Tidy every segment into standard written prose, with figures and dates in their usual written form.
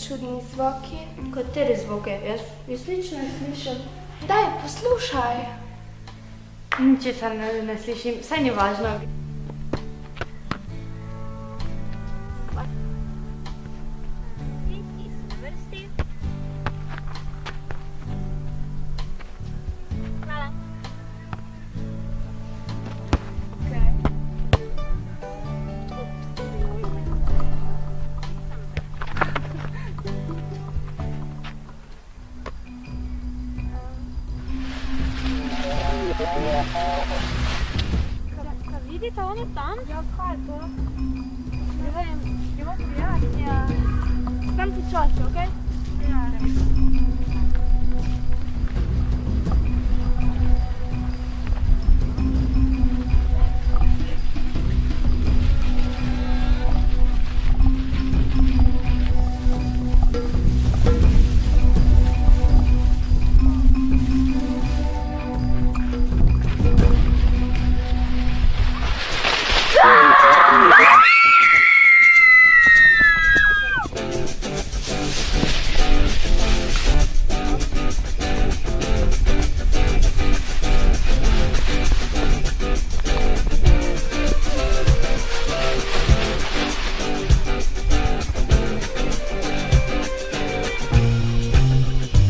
čudni zvoki. Kateri zvoke? Jaz nič ne slišim. Daj, poslušaj. Ničesar ne slišim, saj ni važno. Kaj vidite ono tam? Ja, kaj je to? Ne vem, je mogo prijati. Ja. Sam ti časi, okej? Ja.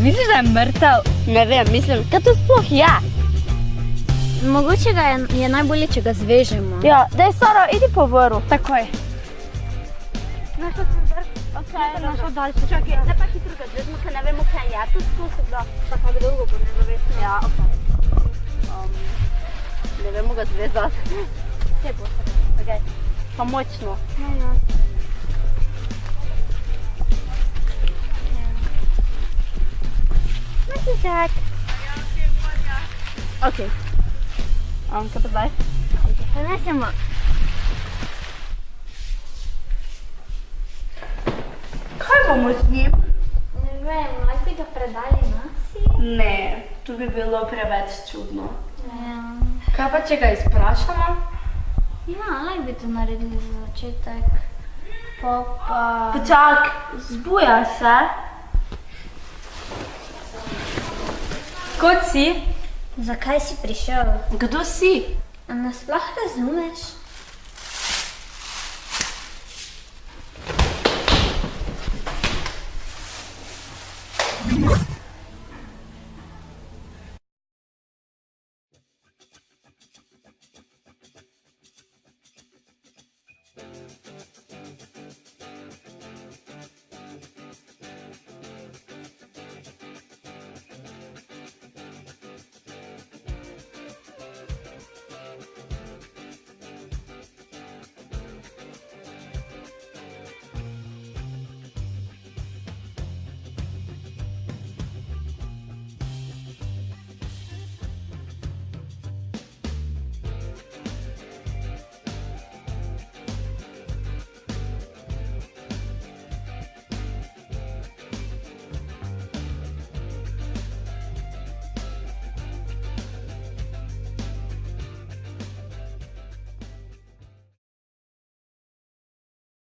Misliš, da je mrtev? Ne vem, mislim, kaj to sploh je? Mogoče je najbolje, če ga zvežemo. Ja, daj Sara, idi po vrhu. Takoj. Našla sem vrh. Ok, našla daljše. Čakaj, zdaj pa hitro ga zvezmo, ker ne vemo, kaj je. Tu spustim ga. Pa kako dolgo bo nezavestno. Ja, ok. Ne vemo ga zvezati. Vse bo se. Ok, pa močno. Ja. Tak. Ok. Kaj pa zdaj? Prenesemo. Kaj bomo z njim? Ne vem, lahko bi ga predali nasi? Ne, to bi bilo preveč čudno. Ja. Kaj pa, če ga izprašamo? Ja, lahko bi to naredili za začetek. Pa. Počak, zbuja se. Kot si? Zakaj si prišel? Kdo si? A nas sploh razumeš?